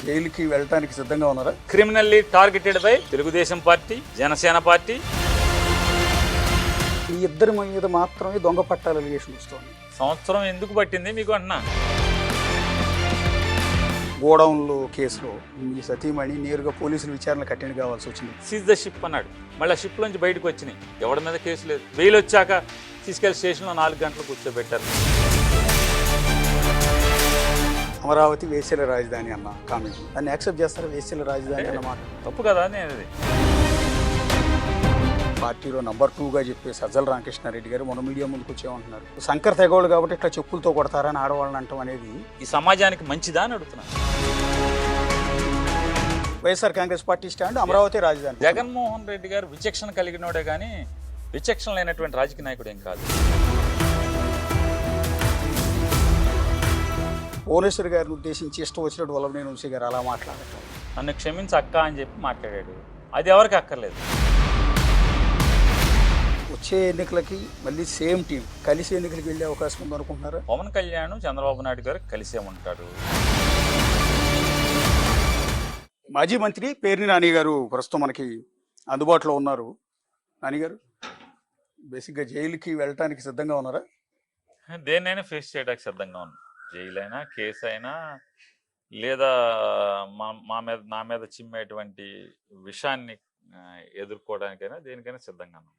జైలుకి వెళ్ళటానికి సిద్ధంగా ఉన్నారా? Criminally targeted by Telugu Desam party, Janasena party. ఈ ఇద్దరి మీద మాత్రమే దొంగ పట్టాల అలిగేషన్ వస్తుంది. సంవత్సరం ఎందుకు పట్టింది మీకు అంటున్నా? గోడౌన్లో కేసులో మీ సతీమణి నేరుగా పోలీసుల విచారణకు అటెండ్ కావాల్సి వచ్చింది. సీజ్ ద షిప్ అన్నాడు. మళ్ళీ ఆ షిప్ నుంచి బయటకు వచ్చినాయి. ఎవరి మీద కేసు లేదు. బెయిల్ వచ్చాక తీసుకెళ్లి స్టేషన్లో 4 గంటలు కూర్చోబెట్టారు. అమరావతి వేశ్యల రాజధాని అన్న కామెంట్ దాన్ని యాక్సెప్ట్ చేస్తారా? వేశ్యల రాజధాని అన్నమాట తప్పు కదా నేను అది. పార్టీలో నంబర్ 2గా చెప్పే సజ్జల రామకృష్ణారెడ్డి గారు మొన్న మీడియా ముందుకు వచ్చేమంటున్నారు, శంకర్ తెగోళ్ళు కాబట్టి ఇట్లా చెప్పులతో కొడతారని ఆడవాళ్ళని అంటాం అనేది ఈ సమాజానికి మంచిదా అని అడుగుతున్నాను. వైఎస్ఆర్ కాంగ్రెస్ పార్టీ స్టాండ్ అమరావతి రాజధాని. జగన్మోహన్ రెడ్డి గారు విచక్షణ కలిగినోడే కానీ విచక్షణ లేనటువంటి రాజకీయ నాయకుడు ఏం కాదు. భువనేశ్వర్ గారిని ఉద్దేశించి ఇష్టం వచ్చినట్టు వల్లభనేని వంశీ గారు అలా మాట్లాడటం, నన్ను క్షమించి అక్క అని చెప్పి మాట్లాడాడు. అది ఎవరికి అక్కర్లేదు. వచ్చే ఎన్నికలకి మళ్ళీ సేమ్ టీం కలిసి ఎన్నికలకి వెళ్ళే అవకాశం ఉందనుకుంటున్నారా? పవన్ కళ్యాణ్ చంద్రబాబు నాయుడు గారు కలిసే ఉంటాడు. మాజీ మంత్రి పేర్ని నాని గారు ప్రస్తుతం మనకి అందుబాటులో ఉన్నారు. నాని గారు బేసిక్గా జైలుకి వెళ్ళటానికి సిద్ధంగా ఉన్నారా? దేన్నైనా ఫేస్ చేయడానికి సిద్ధంగా ఉన్నాను. జైలు అయినా, కేసు అయినా, లేదా నా మీద చిమ్మేటువంటి విషయాన్ని ఎదుర్కోవడానికైనా దేనికైనా సిద్ధంగా ఉన్నాను.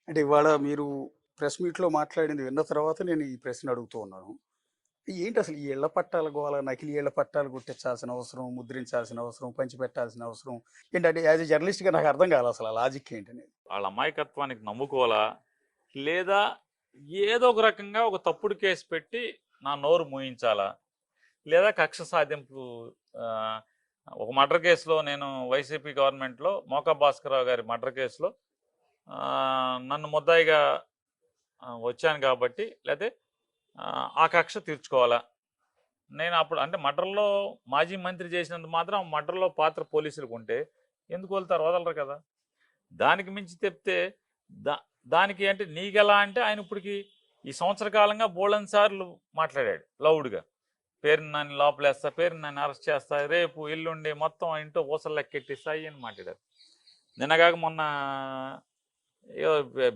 అంటే ఇవాళ మీరు ప్రెస్ మీట్లో మాట్లాడింది విన్న తర్వాత నేను ఈ ప్రశ్న అడుగుతూ ఉన్నాను. ఏంటి అసలు ఈ ఇళ్ల పట్టాల గోళ, నకిలీ ఇళ్ల పట్టాలు గుర్తించాల్సిన అవసరం, ముద్రించాల్సిన అవసరం, పంచిపెట్టాల్సిన అవసరం ఏంటంటే యాజ్ ఎ జర్నలిస్ట్గా నాకు అర్థం కాదు అసలు ఆ లాజిక్ ఏంటనేది. వాళ్ళ అమాయకత్వానికి నమ్ముకోవాలా, లేదా ఏదో ఒక రకంగా ఒక తప్పుడు కేసు పెట్టి నా నోరు మూయించాలా, లేదా కక్ష సాధింపు. ఒక మర్డర్ కేసులో నేను వైసీపీ గవర్నమెంట్లో మోకా భాస్కరరావు గారి మర్డర్ కేసులో నన్ను ముద్దాయిగా వచ్చాను కాబట్టి, లేకపోతే ఆ కక్ష తీర్చుకోవాలా. నేను అప్పుడు అంటే మర్డర్లో మాజీ మంత్రి చేసినంత మాత్రం మర్డర్లో పాత్ర పోలీసులకు ఉంటే ఎందుకు వెళ్తారు? వదలరు కదా. దానికి మించి చెప్తే దానికి అంటే నీకెలా అంటే ఆయన ఇప్పటికి ఈ సంవత్సర కాలంగా బోళన్ సార్లు మాట్లాడాడు లౌడ్గా. పేరుని నన్ను లోపలేస్తా, పేరుని నన్ను అరెస్ట్ చేస్తా, రేపు ఎల్లుండి మొత్తం ఇంట్లో ఊసలు లెక్కెట్టిస్తాయి అని మాట్లాడారు. నిన్నగాక మొన్న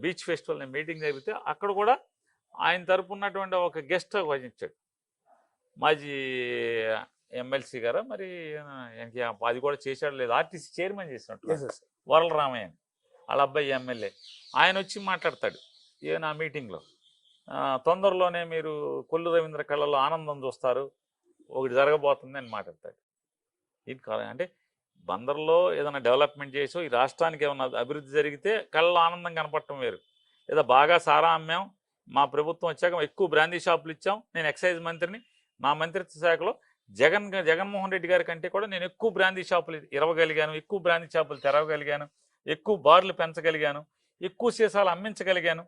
బీచ్ ఫెస్టివల్ మీటింగ్ జరిగితే అక్కడ కూడా ఆయన తరపు ఉన్నటువంటి ఒక గెస్ట్ వహించాడు. మాజీ ఎమ్మెల్సీ గారా మరి అది కూడా చేశాడు లేదు, ఆర్టీసీ చైర్మన్ చేసినట్టు వరలరామయ్య వాళ్ళ అబ్బాయి ఎమ్మెల్యే. ఆయన వచ్చి మాట్లాడతాడు నా మీటింగ్లో, తొందరలోనే మీరు కొల్లు రవీంద్ర కళలో ఆనందం చూస్తారు, ఒకటి జరగబోతుంది అని మాట్లాడతాడు. ఇది అంటే బందర్లో ఏదైనా డెవలప్మెంట్ చేసో ఈ రాష్ట్రానికి ఏమైనా అభివృద్ధి జరిగితే కళ్ళలో ఆనందం కనపడటం వేరు. లేదా బాగా సారా అమ్మాం, మా ప్రభుత్వం వచ్చాక ఎక్కువ బ్రాందీ షాపులు ఇచ్చాం, నేను ఎక్సైజ్ మంత్రిని, నా మంత్రిత్వ శాఖలో జగన్మోహన్ రెడ్డి గారి కంటే కూడా నేను ఎక్కువ బ్రాందీ షాపులు ఇరవగలిగాను, ఎక్కువ బ్రాందీ షాపులు తెరవగలిగాను, ఎక్కువ బార్లు పెంచగలిగాను, ఎక్కువ సీసాలు అమ్మించగలిగాను,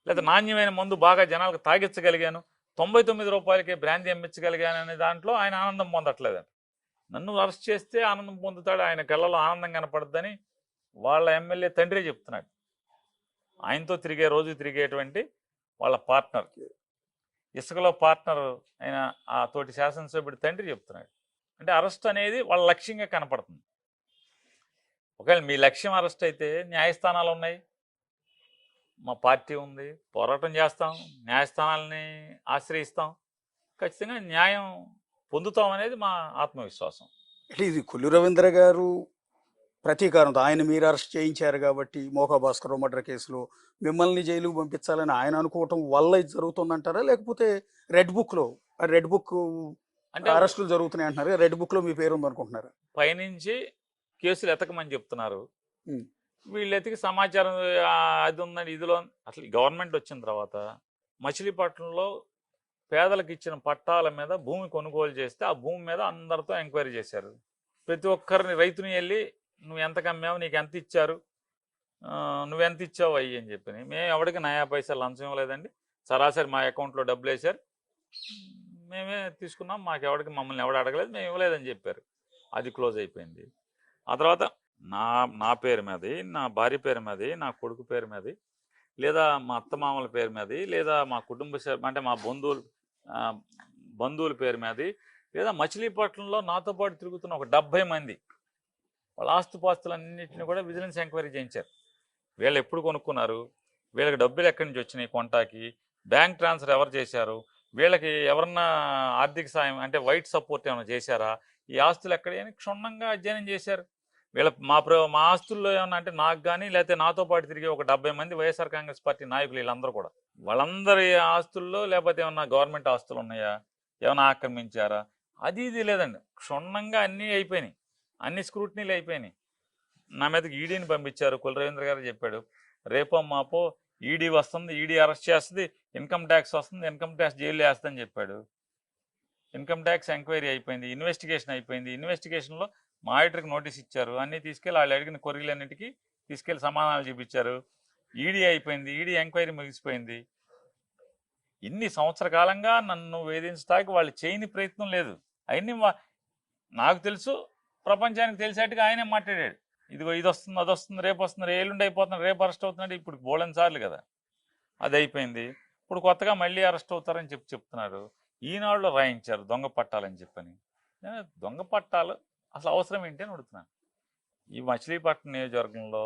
లేదా నాణ్యమైన మందు బాగా జనాలకు తాగించగలిగాను, 99 రూపాయలకే బ్రాందీ అమ్మించగలిగాను అనే దాంట్లో ఆయన ఆనందం పొందట్లేదండి. నన్ను అరెస్ట్ చేస్తే ఆనందం పొందుతాడు, ఆయన కళ్ళలో ఆనందం కనపడద్దని వాళ్ళ ఎమ్మెల్యే తండ్రి చెప్తున్నాడు. ఆయనతో రోజు తిరిగేటువంటి వాళ్ళ పార్ట్నర్, ఇసుకలో పార్ట్నర్ అయిన ఆ తోటి శాసనసభ్యుడి తండ్రి చెప్తున్నాడు. అంటే అరెస్ట్ అనేది వాళ్ళ లక్ష్యంగా కనపడుతుంది. ఒకవేళ మీ లక్ష్యం అరెస్ట్ అయితే న్యాయస్థానాలు ఉన్నాయి, మా పార్టీ ఉంది, పోరాటం చేస్తాం, న్యాయస్థానాలని ఆశ్రయిస్తాం, ఖచ్చితంగా న్యాయం పొందుతాం అనేది మా ఆత్మవిశ్వాసం. అంటే ఇది కొల్లు రవీంద్ర గారు ప్రతీకారంతో ఆయన మీరు అరెస్ట్ చేయించారు కాబట్టి మోకా భాస్కర్ మర్డర్ కేసులో మిమ్మల్ని జైలుకు పంపించాలని ఆయన అనుకోవటం వల్ల ఇది జరుగుతుందంటారా? లేకపోతే రెడ్ బుక్లో అంటే అరెస్టులు జరుగుతున్నాయి అంటున్నారు, రెడ్ బుక్లో మీ పేరు ఉందనుకుంటున్నారా? పైనుంచి కేసులు ఎతకమని చెప్తున్నారు, వీళ్ళు ఎతికి సమాచారం అది ఉందని ఇదిలో. అసలు గవర్నమెంట్ వచ్చిన తర్వాత మచిలీపట్నంలో పేదలకు ఇచ్చిన పట్టాల మీద భూమి కొనుగోలు చేస్తే ఆ భూమి మీద అందరితో ఎంక్వైరీ చేశారు. ప్రతి ఒక్కరిని రైతుని వెళ్ళి నువ్వు ఎంత కమ్మావు, నీకు ఎంత ఇచ్చారు, నువ్వెంత ఇచ్చావు అయ్యి అని చెప్పి. మేము ఎవరికి నయా పైసా లంచం ఇవ్వలేదండి, సరాసరి మా అకౌంట్లో డబ్బులు వేశారు, మేమే తీసుకున్నాం, మాకెవడికి మమ్మల్ని ఎవడు అడగలేదు, మేము ఇవ్వలేదని చెప్పారు. అది క్లోజ్ అయిపోయింది. ఆ తర్వాత నా పేరు మీది, నా భార్య పేరు మీది, నా కొడుకు పేరు మీది, లేదా మా అత్తమామల పేరు మీది, లేదా మా కుటుంబ అంటే మా బంధువుల పేరు మీది లేదా మచిలీపట్నంలో నాతో పాటు తిరుగుతున్న ఒక 70 మంది వాళ్ళ ఆస్తుపాస్తులన్నింటినీ కూడా విజిలెన్స్ ఎంక్వైరీ చేయించారు. వీళ్ళు ఎప్పుడు కొనుక్కున్నారు, వీళ్ళకి డబ్బులు ఎక్కడి నుంచి వచ్చినాయి కొంటాకి, బ్యాంక్ ట్రాన్స్ఫర్ ఎవరు చేశారు, వీళ్ళకి ఎవరన్నా ఆర్థిక సాయం అంటే వైట్ సపోర్ట్ ఏమైనా చేశారా, ఈ ఆస్తులు ఎక్కడి అని క్షుణ్ణంగా అధ్యయనం చేశారు. వీళ్ళ మా ఆస్తుల్లో ఏమన్నా అంటే నాకు కానీ లేకపోతే నాతో పాటు తిరిగి ఒక 70 మంది వైఎస్ఆర్ కాంగ్రెస్ పార్టీ నాయకులు వీళ్ళందరూ కూడా వాళ్ళందరి ఆస్తుల్లో లేకపోతే ఏమన్నా గవర్నమెంట్ ఆస్తులు ఉన్నాయా, ఏమైనా ఆక్రమించారా, అది ఇది లేదండి. క్షుణ్ణంగా అన్నీ అయిపోయినాయి, అన్ని స్క్రూటినీలు అయిపోయినాయి. నా మీదకి ఈడీని పంపించారు. కుల రవీంద్ర గారు చెప్పాడు, రేపో మాపో ఈడీ వస్తుంది, ఈడీ అరెస్ట్ చేస్తుంది, ఇన్కమ్ ట్యాక్స్ వస్తుంది, ఇన్కమ్ ట్యాక్స్ జైలు వేస్తుందని చెప్పాడు. ఇన్కమ్ ట్యాక్స్ ఎంక్వైరీ అయిపోయింది, ఇన్వెస్టిగేషన్ అయిపోయింది. ఇన్వెస్టిగేషన్లో మా ఆడిటర్కి నోటీస్ ఇచ్చారు, అన్నీ తీసుకెళ్ళి వాళ్ళు అడిగిన కొర్రీలన్నిటికీ తీసుకెళ్ళి సమాధానాలు చూపించారు. ఈడీ అయిపోయింది, ఈడీ ఎంక్వైరీ ముగిసిపోయింది. ఇన్ని సంవత్సర కాలంగా నన్ను వేధించడానికి వాళ్ళు చేయని ప్రయత్నం లేదు. అవన్నీ నాకు తెలుసు, ప్రపంచానికి తెలిసేట్టుగా ఆయనే మాట్లాడాడు. ఇదిగో ఇది వస్తుంది, అది వస్తుంది, రేపు వస్తుంది, ఏలుండి అయిపోతుంది, రేపు అరెస్ట్ అవుతున్నాడు. ఇప్పుడు బోళని సార్లు కదా అది అయిపోయింది. ఇప్పుడు కొత్తగా మళ్ళీ అరెస్ట్ అవుతారని చెప్తున్నారు. ఈనాడులో రాయించారు దొంగ పట్టాలని చెప్పని. దొంగ పట్టాలు అసలు అవసరం ఏంటి అని అడుగుతున్నాను. ఈ మచిలీపట్నం నియోజకవర్గంలో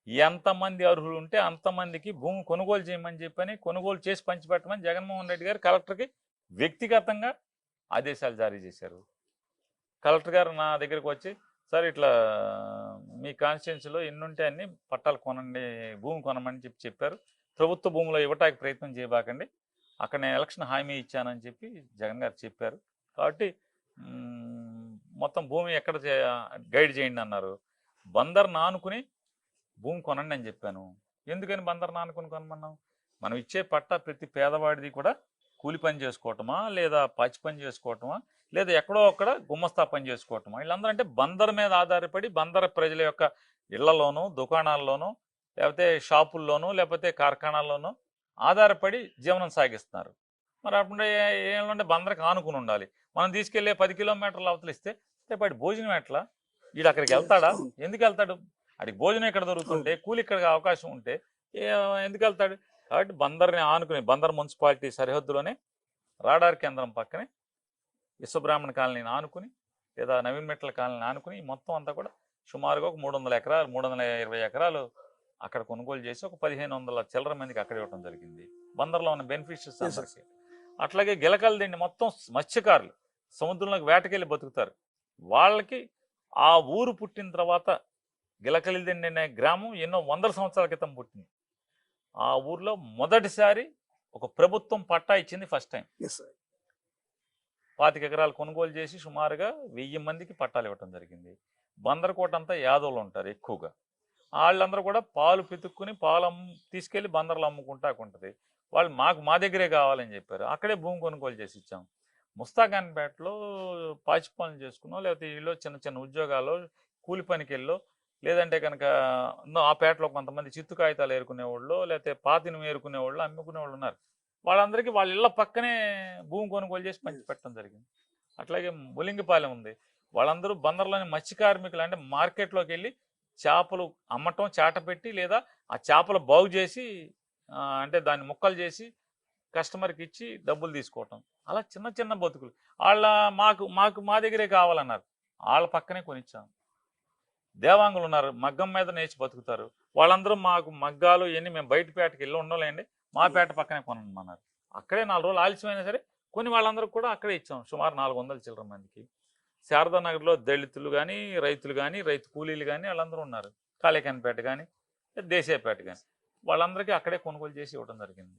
ఎంతమంది అర్హులు ఉంటే అంతమందికి భూమి కొనుగోలు చేయమని చెప్పని, కొనుగోలు చేసి పంచిపెట్టమని జగన్మోహన్ రెడ్డి గారు కలెక్టర్కి వ్యక్తిగతంగా ఆదేశాలు జారీ చేశారు. కలెక్టర్ గారు నా దగ్గరికి వచ్చి, సార్ ఇట్లా మీ కాన్స్టిట్యున్సీలో ఎన్ని ఉంటే అన్ని పట్టాలు కొనండి, భూమి కొనమని చెప్పారు. ప్రభుత్వ భూమిలో ఇవ్వటానికి ప్రయత్నం చేయబాకండి, అక్కడ నేను ఎలక్షన్ హామీ ఇచ్చానని చెప్పి జగన్ గారు చెప్పారు. కాబట్టి మొత్తం భూమి ఎక్కడ గైడ్ చేయండి అన్నారు. బందర్ నానుకుని భూమి కొనండి అని చెప్పాను. ఎందుకని బందర్ నానుకుని కొనమన్నాం? మనం ఇచ్చే పట్టా ప్రతి పేదవాడిది కూడా కూలి పని చేసుకోవటమా, లేదా పచ్చి పని చేసుకోవటమా, లేదా ఎక్కడో అక్కడ గుమ్మస్తా పని చేసుకోవటమా? వీళ్ళందరూ అంటే బందర్ మీద ఆధారపడి బందర్ ప్రజల యొక్క ఇళ్లలోనూ, దుకాణాల్లోనూ, లేకపోతే షాపుల్లోనూ, లేకపోతే కార్ఖానాల్లోనూ ఆధారపడి జీవనం సాగిస్తున్నారు. మరి అప్పుడు ఏమంటే బందరికి ఆనుకుని ఉండాలి. మనం తీసుకెళ్లే 10 కిలోమీటర్ల అవతల ఇస్తే రేపు భోజనం ఎట్లా? వీడు అక్కడికి వెళ్తాడా? ఎందుకు వెళ్తాడు? అడిగి భోజనం ఇక్కడ దొరుకుతుంటే, కూలి ఇక్కడ అవకాశం ఉంటే ఎందుకు వెళ్తాడు? కాబట్టి బందర్ని ఆనుకుని, బందర్ మున్సిపాలిటీ సరిహద్దులోనే రాడార్ కేంద్రం పక్కనే విశ్వబ్రాహ్మణ కాలనీని ఆనుకుని, లేదా నవీన్ మెట్ల కాలనీని ఆనుకుని మొత్తం అంతా కూడా సుమారుగా ఒక 300 ఎకరాలు, 320 ఎకరాలు అక్కడ కొనుగోలు చేసి ఒక 1500 చిల్లర మందికి అక్కడ ఇవ్వడం జరిగింది. బందర్లో ఉన్న బెనిఫిషరీస్ అందరికీ. అట్లాగే గిలకల దిండి మొత్తం మత్స్యకారులు సముద్రంలోకి వేటకెళ్ళి బతుకుతారు. వాళ్ళకి ఆ ఊరు పుట్టిన తర్వాత గిలకలి దిండి అనే గ్రామం ఎన్నో వందల సంవత్సరాల క్రితం పుట్టింది. ఆ ఊర్లో మొదటిసారి ఒక ప్రభుత్వం పట్టా ఇచ్చింది ఫస్ట్ టైం. 25 ఎకరాలు కొనుగోలు చేసి సుమారుగా 1000 మందికి పట్టాలు ఇవ్వటం జరిగింది. బందరకోట అంతా యాదవులు ఉంటారు ఎక్కువగా. వాళ్ళందరూ కూడా పాలు పితుక్కుని పాలు తీసుకెళ్లి బందర్లో అమ్ముకుంటా ఉంటుంది. వాళ్ళు మా దగ్గరే కావాలని చెప్పారు. అక్కడే భూమి కొనుగోలు చేసి ఇచ్చాం. ముస్తాఖాన్పేటలో పాచి పనులు చేసుకున్నాం, లేకపోతే వీళ్ళు చిన్న చిన్న ఉద్యోగాలు కూలి పనికి వెళ్ళో, లేదంటే కనుక ఆ పేటలో కొంతమంది చిత్తు కాగితాలు ఏరుకునేవాళ్ళు, లేకపోతే పాతిని ఏరుకునేవాళ్ళు, అమ్ముకునేవాళ్ళు ఉన్నారు. వాళ్ళందరికీ వాళ్ళ ఇళ్ల పక్కనే భూమి కొనుగోలు చేసి పంచిపెట్టడం జరిగింది. అట్లాగే ములింగిపాలెం ఉంది. వాళ్ళందరూ బందర్లోని మత్స్య కార్మికులు, అంటే మార్కెట్లోకి వెళ్ళి చేపలు అమ్మటం, చాట పెట్టి, లేదా ఆ చేపలు బాగు చేసి అంటే దాన్ని ముక్కలు చేసి కస్టమర్కి ఇచ్చి డబ్బులు తీసుకోవటం. అలా చిన్న చిన్న బతుకులు. వాళ్ళ మా దగ్గరే కావాలన్నారు, వాళ్ళ పక్కనే కొనిచ్చాం. దేవాంగులు ఉన్నారు, మగ్గం మీద నేర్చి బతుకుతారు. వాళ్ళందరూ మాకు మగ్గాలు ఇవన్నీ మేము బయట పేటకి వెళ్ళి ఉండలేండి, మా పేట పక్కనే కొనమన్నారు. అక్కడే 4 రోజులు ఆలస్యమైనా సరే కొన్ని వాళ్ళందరూ కూడా అక్కడే ఇచ్చాం. సుమారు 400 చిల్లర మందికి. శారదానగర్లో దళితులు కానీ, రైతులు కానీ, రైతు కూలీలు కానీ వాళ్ళందరూ ఉన్నారు. కాళేకన్పేట కానీ, దేశాయపేట కానీ, వాళ్ళందరికీ అక్కడే కొనుగోలు చేసి ఇవ్వడం జరిగింది.